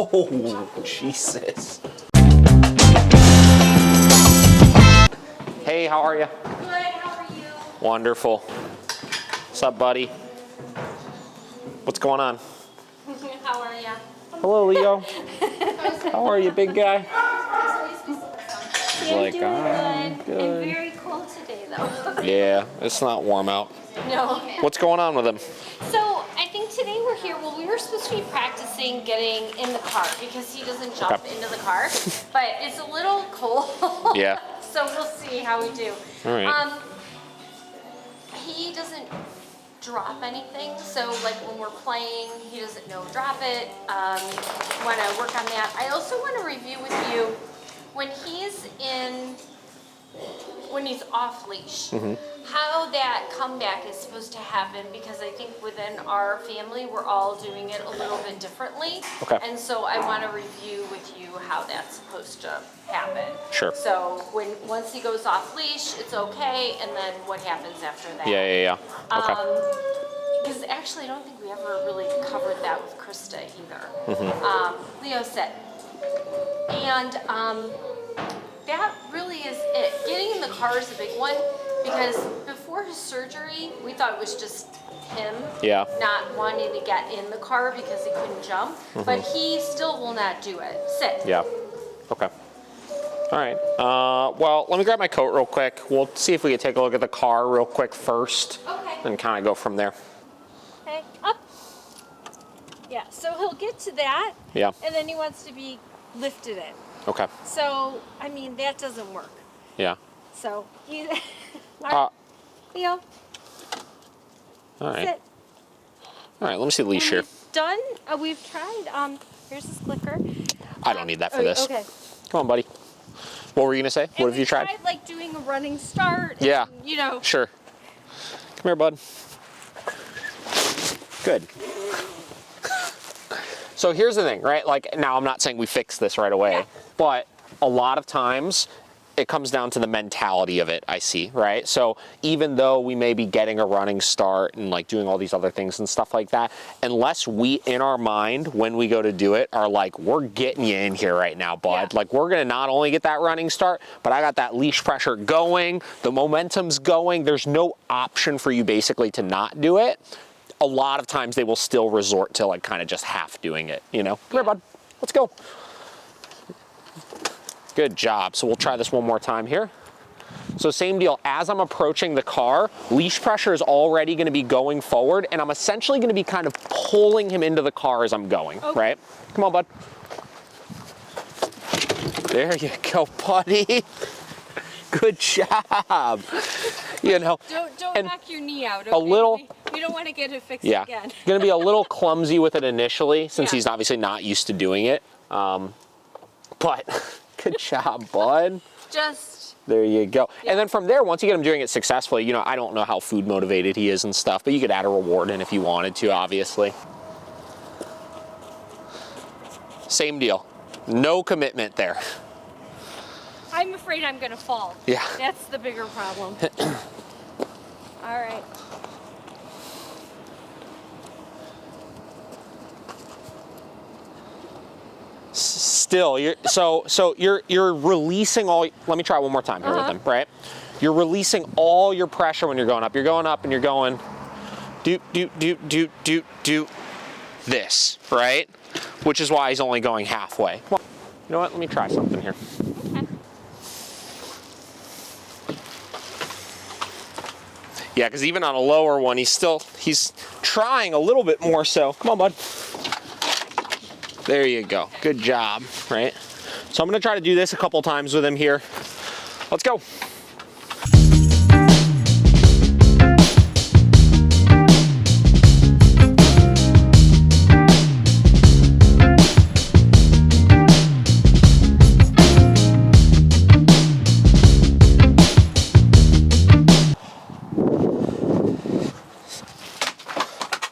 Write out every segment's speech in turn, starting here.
Oh, Jesus. Hey, how are you? Good, how are you? Wonderful. What's up, buddy? What's going on? How are you? Hello, Leo. How are you, big guy? I'm Like, doing I'm good. good. And very cold today, though. Yeah, it's not warm out. No. What's going on with him? So, I think today we're here, well, we were supposed to be practicing getting in the car because he doesn't jump into the car, but it's a little cold. Yeah. So we'll see how we do. All right. He doesn't drop anything, so like when we're playing, he doesn't know drop it. Want to work on that. I also want to review with you when he's off leash, how that comeback is supposed to happen, because I think within our family we're all doing it a little bit differently. Okay. And so I want to review with you how that's supposed to happen. Sure. So once he goes off leash, it's okay, and then what happens after that? Yeah. Okay. Because actually I don't think we ever really covered that with Krista either. Leo said. And that really is it. Getting in the car is a big one, because before his surgery, we thought it was just him not wanting to get in the car because he couldn't jump, but he still will not do it. Sit. Yeah. Okay. All right. Well, let me grab my coat real quick. We'll see if we can take a look at the car real quick first. Okay. And kind of go from there. Okay, up. Yeah, so he'll get to that. Yeah. And then he wants to be lifted in. Okay. So, I mean, that doesn't work. Yeah. So, Leo. All right. Sit. All right, let me see the leash here. Done. We've tried. Here's this clicker. I don't need that for this. Okay. Come on, buddy. What were you going to say? And What have you tried? Tried like doing a running start. Yeah. And, you know. Sure. Come here, bud. Good. So here's the thing, right? Like, now I'm not saying we fix this right away, but a lot of times it comes down to the mentality of it, I see, right? So even though we may be getting a running start and like doing all these other things and stuff like that, unless we in our mind when we go to do it are like, we're getting you in here right now, bud. Like, we're gonna not only get that running start, but I got that leash pressure going, the momentum's going, there's no option for you basically to not do it. A lot of times they will still resort to like kind of just half doing it, you know? Come here, bud, let's go. Good job. So we'll try this one more time here. So same deal, as I'm approaching the car, leash pressure is already gonna be going forward, and I'm essentially gonna be kind of pulling him into the car as I'm going, right? Come on, bud. There you go, buddy. Good job. You know, Don't knock your knee out. Okay? A little. We don't want to get it fixed again. Gonna be a little clumsy with it initially, since he's obviously not used to doing it. But good job, bud. There you go. And then from there, once you get him doing it successfully, you know, I don't know how food motivated he is and stuff, but you could add a reward in if you wanted to, obviously. Same deal. No commitment there. I'm afraid I'm going to fall. Yeah. That's the bigger problem. All right. Still, you're releasing all. Let me try one more time here with him, right? You're releasing all your pressure when you're going up. You're going up and you're going do this, right? Which is why he's only going halfway. Well, you know what? Let me try something here. Okay. Yeah, because even on a lower one, he's trying a little bit more. So come on, bud. There you go. Good job, right? So I'm gonna try to do this a couple times with him here. Let's go.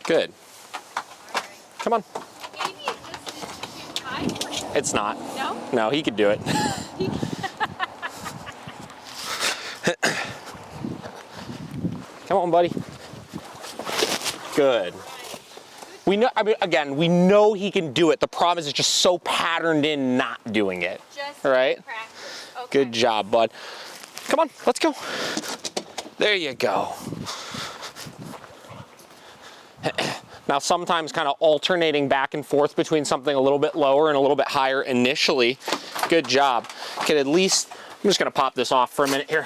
Good. Come on. Maybe it just is too high for him. It's not. No? No, he could do it. Come on, buddy. Good. Good We know, I mean, again, we know he can do it. The problem is it's just so patterned in not doing it. Just right? practice. Okay. Good job, bud. Come on, let's go. There you go. Now, sometimes kind of alternating back and forth between something a little bit lower and a little bit higher initially. Good job. Can at least, I'm just gonna pop this off for a minute here.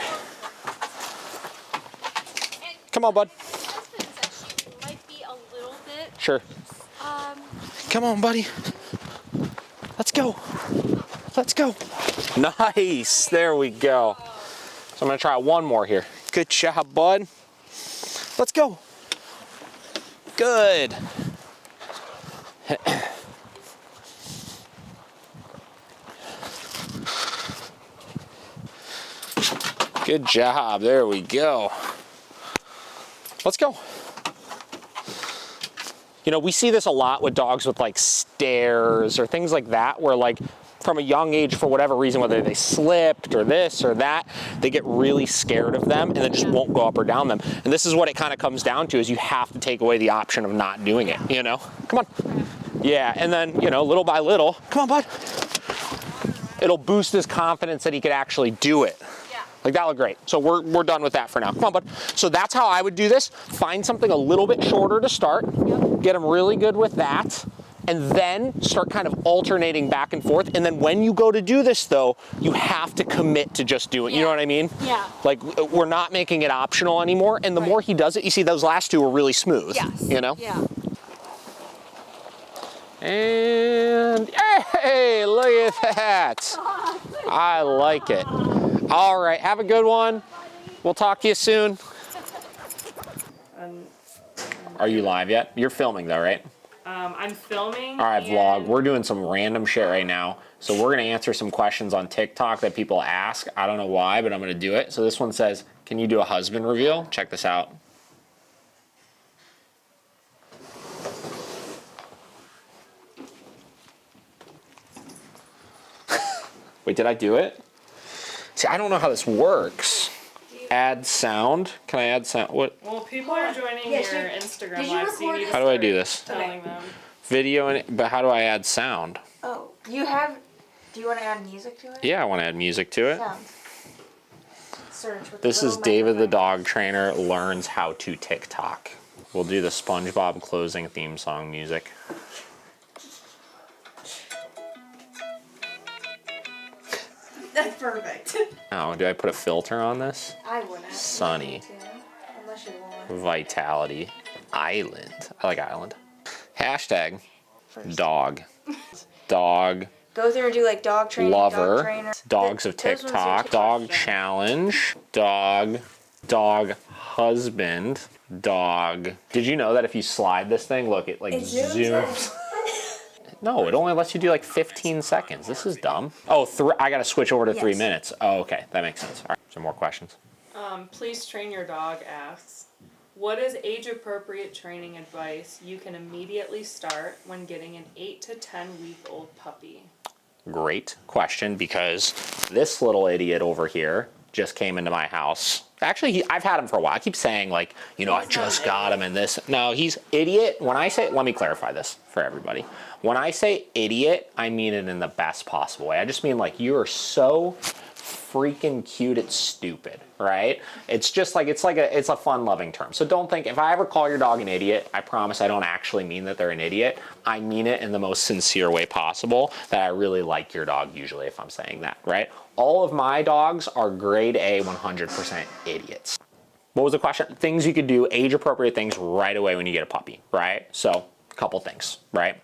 Come on, bud. My husband said she might be a little bit. Sure. Come on, buddy. Let's go. Let's go. Nice. There we go. So I'm gonna try one more here. Good job, bud. Let's go. Good. Good job. There we go. Let's go. You know, we see this a lot with dogs with like stairs or things like that, where like from a young age, for whatever reason, whether they slipped or this or that, they get really scared of them and then just won't go up or down them. And this is what it kind of comes down to, is you have to take away the option of not doing it, you know? Come on. Yeah, and then, you know, little by little, come on, bud. It'll boost his confidence that he could actually do it. Like, that looked great. So we're done with that for now. Come on, bud. So that's how I would do this. Find something a little bit shorter to start. Get him really good with that. And then start kind of alternating back and forth. And then when you go to do this, though, you have to commit to just do it. You know what I mean? Yeah. Like, we're not making it optional anymore. And the more he does it, you see those last two were really smooth. Yes. You know? Yeah. And hey, look at that. I like it. All right, have a good one. We'll talk to you soon. Are you live yet? You're filming though, right? I'm filming. All right, vlog. We're doing some random shit right now. So we're gonna answer some questions on TikTok that people ask. I don't know why, but I'm gonna do it. So this one says, can you do a husband reveal? Check this out. Wait, did I do it? See, I don't know how this works. Add sound. Can I add sound? What? Well, people are joining your Instagram live, so you need to How do I do this? telling them. Video, but how do I add sound? Oh, do you want to add music to it? Yeah, I want to add music to it. Sound. Search with This the is little David the microphone. dog trainer learns how to TikTok. We'll do the SpongeBob closing theme song music. That's perfect. Oh, do I put a filter on this? I wouldn't. Sunny. Unless you want. Vitality. Island. I like island. Hashtag dog. Dog. Go through and do like dog training, Lover. dog trainer. Dogs of Those ones are TikTok. TikTok Dog questions. challenge. Dog. Dog husband. Dog. Did you know that if you slide this thing, look, it like zooms. No, it only lets you do like 15 seconds. This is dumb. Oh, I gotta switch over to 3 minutes. Oh, okay, that makes sense. All right, some more questions. Please train your dog asks, what is age-appropriate training advice you can immediately start when getting an 8 to 10-week-old puppy? Great question, because this little idiot over here just came into my house. Actually, I've had him for a while. I keep saying like, you know, I just got him and this. No, he's idiot. When I say, let me clarify this for everybody. When I say idiot, I mean it in the best possible way. I just mean like, you are so freaking cute, it's stupid, right? It's just like, it's a fun loving term. So don't think, if I ever call your dog an idiot, I promise I don't actually mean that they're an idiot. I mean it in the most sincere way possible, that I really like your dog usually if I'm saying that, right? All of my dogs are grade A 100% idiots. What was the question? Things you could do, age appropriate things right away when you get a puppy, right? So a couple things, right?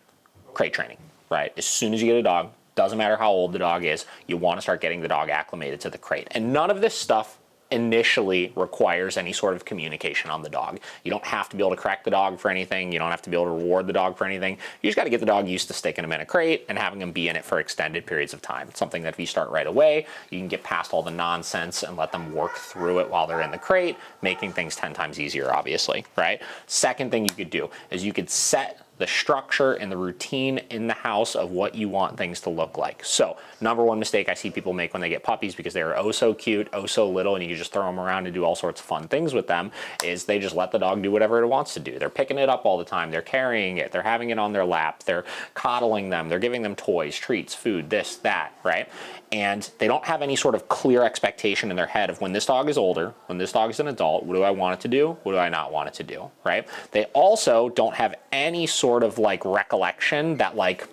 Crate training, right? As soon as you get a dog, doesn't matter how old the dog is, you want to start getting the dog acclimated to the crate. And none of this stuff initially requires any sort of communication on the dog. You don't have to be able to correct the dog for anything. You don't have to be able to reward the dog for anything. You just got to get the dog used to sticking him in a crate and having him be in it for extended periods of time. It's something that if you start right away, you can get past all the nonsense and let them work through it while they're in the crate, making things 10 times easier, obviously, right? Second thing you could do is you could set the structure and the routine in the house of what you want things to look like. So number one mistake I see people make when they get puppies, because they are oh so cute, oh so little, and you can just throw them around and do all sorts of fun things with them, is they just let the dog do whatever it wants to do. They're picking it up all the time. They're carrying it. They're having it on their lap. They're coddling them. They're giving them toys, treats, food, this, that, right? And they don't have any sort of clear expectation in their head of when this dog is older, when this dog is an adult, what do I want it to do? What do I not want it to do, right? They also don't have any sort of like recollection that like,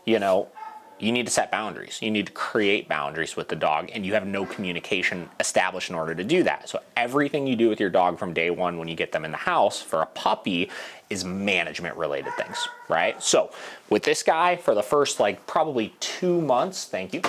you know, you need to set boundaries. You need to create boundaries with the dog, and you have no communication established in order to do that. So everything you do with your dog from day one when you get them in the house for a puppy is management related things, right? So with this guy, for the first like probably 2 months, thank you.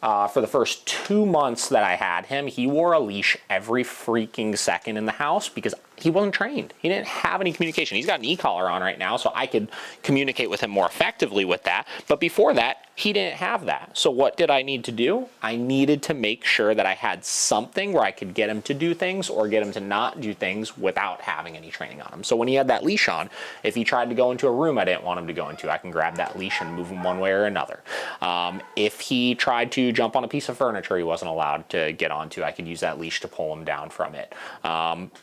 For the first 2 months that I had him, he wore a leash every freaking second in the house because he wasn't trained. He didn't have any communication. He's got an e-collar on right now, so I could communicate with him more effectively with that. But before that, he didn't have that. So what did I need to do? I needed to make sure that I had something where I could get him to do things or get him to not do things without having any training on him. So when he had that leash on, if he tried to go into a room I didn't want him to go into, I can grab that leash and move him one way or another. If he tried to jump on a piece of furniture he wasn't allowed to get onto, I could use that leash to pull him down from it.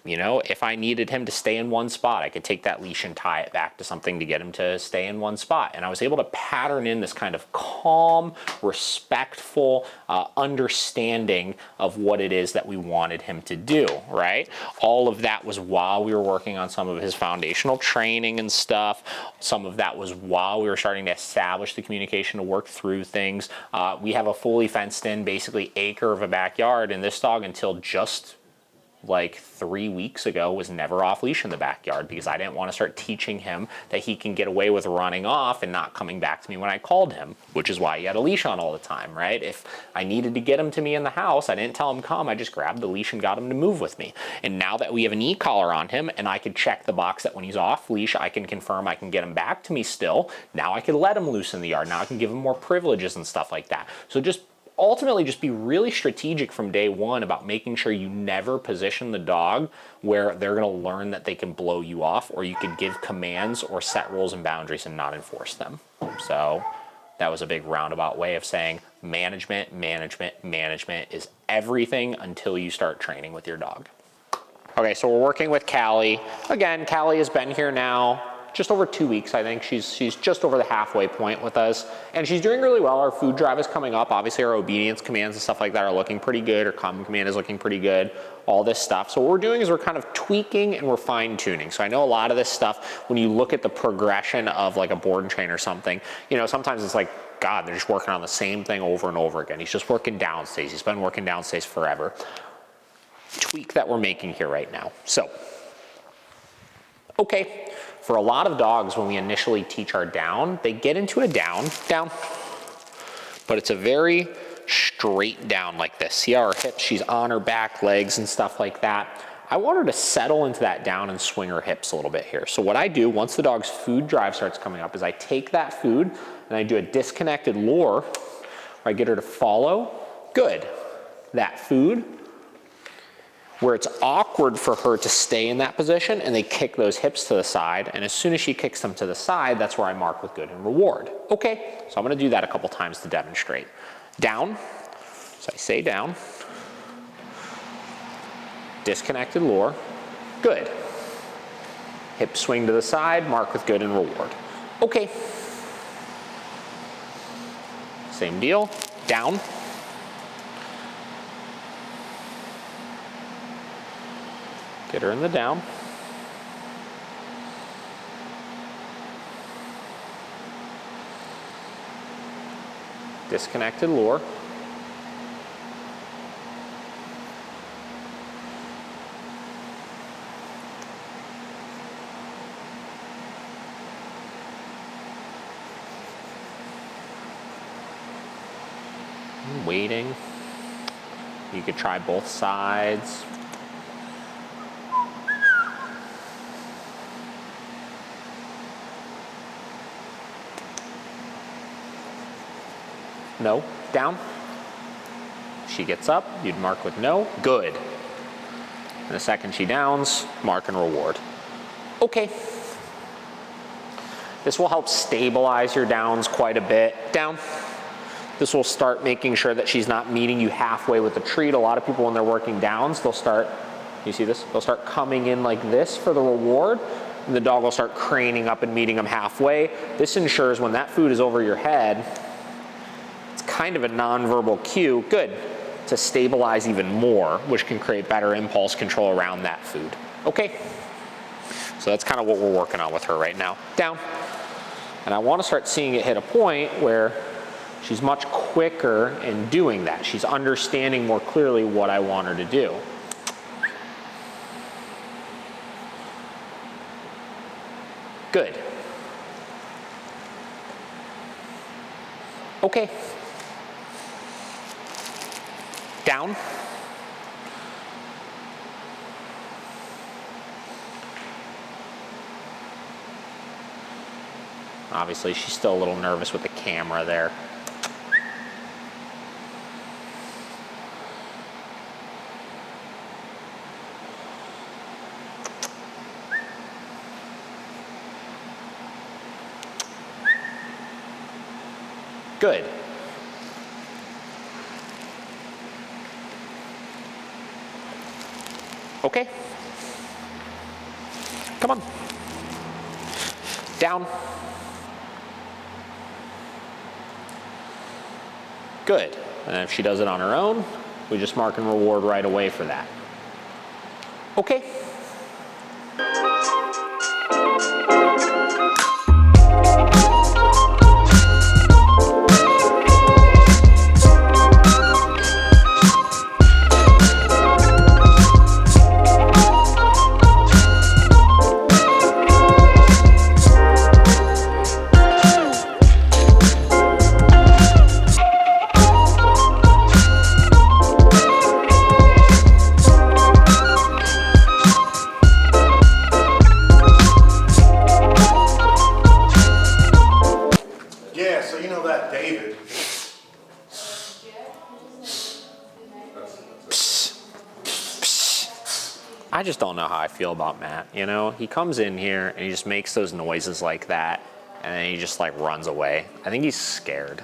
You know, if I needed him to stay in one spot, I could take that leash and tie it back to something to get him to stay in one spot. And I was able to pattern in this kind of calm, respectful understanding of what it is that we wanted him to do, right? All of that was while we were working on some of his foundational training and stuff. Some of that was while we were starting to establish the communication to work through things. We have a fully fenced in, basically acre of a backyard, and this dog until just like 3 weeks ago was never off leash in the backyard because I didn't want to start teaching him that he can get away with running off and not coming back to me when I called him, which is why he had a leash on all the time, right? If I needed to get him to me in the house, I didn't tell him come, I just grabbed the leash and got him to move with me. And now that we have an e-collar on him and I could check the box that when he's off leash, I can confirm I can get him back to me still. Now I can let him loose in the yard. Now I can give him more privileges and stuff like that. So just ultimately just be really strategic from day one about making sure you never position the dog where they're going to learn that they can blow you off, or you could give commands or set rules and boundaries and not enforce them. So that was a big roundabout way of saying management, management, management is everything until you start training with your dog. Okay, so we're working with Cali. Again, Cali has been here now just over 2 weeks, I think. She's just over the halfway point with us, and she's doing really well. Our food drive is coming up. Obviously, our obedience commands and stuff like that are looking pretty good. Her common command is looking pretty good, all this stuff. So what we're doing is we're kind of tweaking and we're fine tuning. So I know a lot of this stuff, when you look at the progression of like a board and train or something, you know, sometimes it's like, God, they're just working on the same thing over and over again. He's just working downstays. He's been working downstays forever. Tweak that we're making here right now. So, okay. For a lot of dogs, when we initially teach our down, they get into a down, but it's a very straight down like this. See how her hips, she's on her back legs and stuff like that. I want her to settle into that down and swing her hips a little bit here. So what I do, once the dog's food drive starts coming up, is I take that food and I do a disconnected lure, where I get her to follow, good, that food, where it's awkward for her to stay in that position, and they kick those hips to the side, and as soon as she kicks them to the side, that's where I mark with good and reward. Okay, so I'm gonna do that a couple times to demonstrate. Down, so I say down, disconnected lure, good. Hip swing to the side, mark with good and reward. Okay. Same deal, down. Get her in the down. Disconnected lure. Waiting. You could try both sides. No, down. She gets up, you'd mark with no, good. And the second she downs, mark and reward. Okay. This will help stabilize your downs quite a bit. Down. This will start making sure that she's not meeting you halfway with the treat. A lot of people when they're working downs, they'll start, you see this? They'll start coming in like this for the reward, and the dog will start craning up and meeting them halfway. This ensures when that food is over your head, it's kind of a nonverbal cue, good, to stabilize even more, which can create better impulse control around that food. Okay, so that's kind of what we're working on with her right now. Down. And I want to start seeing it hit a point where she's much quicker in doing that. She's understanding more clearly what I want her to do. Good. Okay. Down. Obviously, she's still a little nervous with the camera there. Good. Okay. Come on. Down. Good. And if she does it on her own, we just mark and reward right away for that. Okay. I just don't know how I feel about Matt, you know? He comes in here and he just makes those noises like that and then he just like runs away. I think he's scared.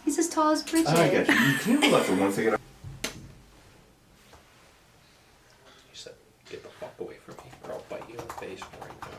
He's as tall as Bridget. I got you. You can't hold that for 1 second. You said, get the fuck away from me or I'll bite you in the face right now.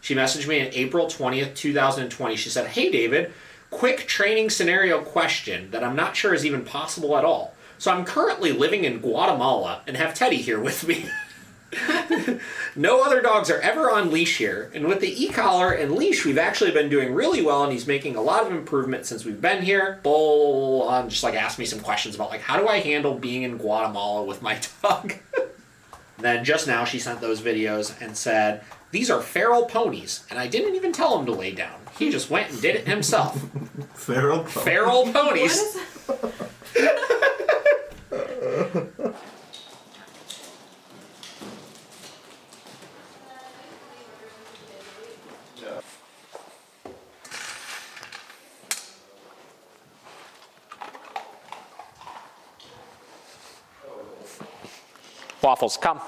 She messaged me on April 20th, 2020. She said, "Hey David, quick training scenario question that I'm not sure is even possible at all. So I'm currently living in Guatemala and have Teddy here with me." No other dogs are ever on leash here, and with the e-collar and leash, we've actually been doing really well, and he's making a lot of improvement since we've been here. Bull just like asked me some questions about like how do I handle being in Guatemala with my dog. Then just now she sent those videos and said, these are feral ponies, and I didn't even tell him to lay down. He just went and did it himself. Feral ponies. Feral ponies. Waffles, come.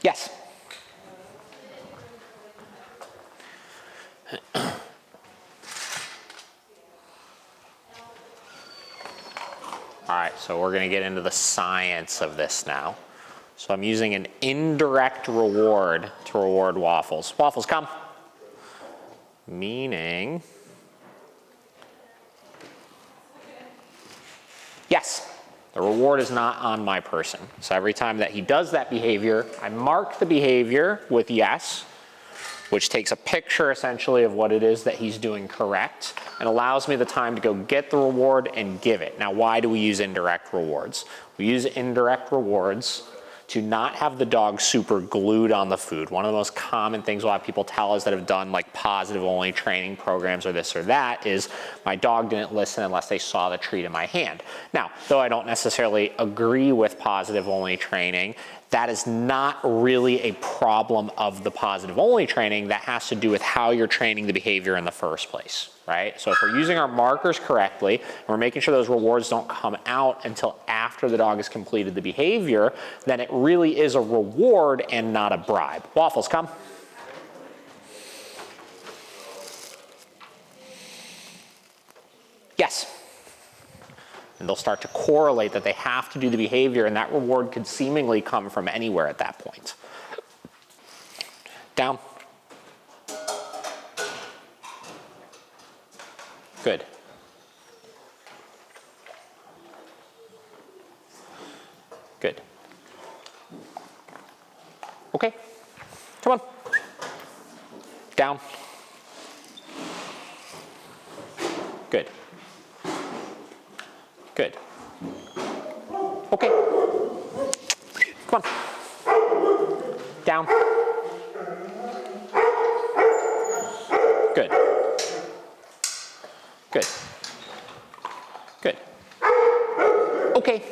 Yes. All right, so we're going to get into the science of this now. So I'm using an indirect reward to reward Waffles. Waffles, come. Meaning, yes, the reward is not on my person. So every time that he does that behavior, I mark the behavior with yes, which takes a picture essentially of what it is that he's doing correct and allows me the time to go get the reward and give it. Now, why do we use indirect rewards? We use indirect rewards to not have the dog super glued on the food. One of the most common things a lot of people tell us that have done like positive only training programs or this or that is my dog didn't listen unless they saw the treat in my hand. Now, though I don't necessarily agree with positive only training, that is not really a problem of the positive only training. That has to do with how you're training the behavior in the first place, right? So if we're using our markers correctly, and we're making sure those rewards don't come out until after the dog has completed the behavior, then it really is a reward and not a bribe. Waffles, come. Yes. And they'll start to correlate that they have to do the behavior, and that reward could seemingly come from anywhere at that point. Down. Good. Good. Okay. Come on. Down. Good. Good. Okay. Come on. Down. Good. Good. Good. Okay.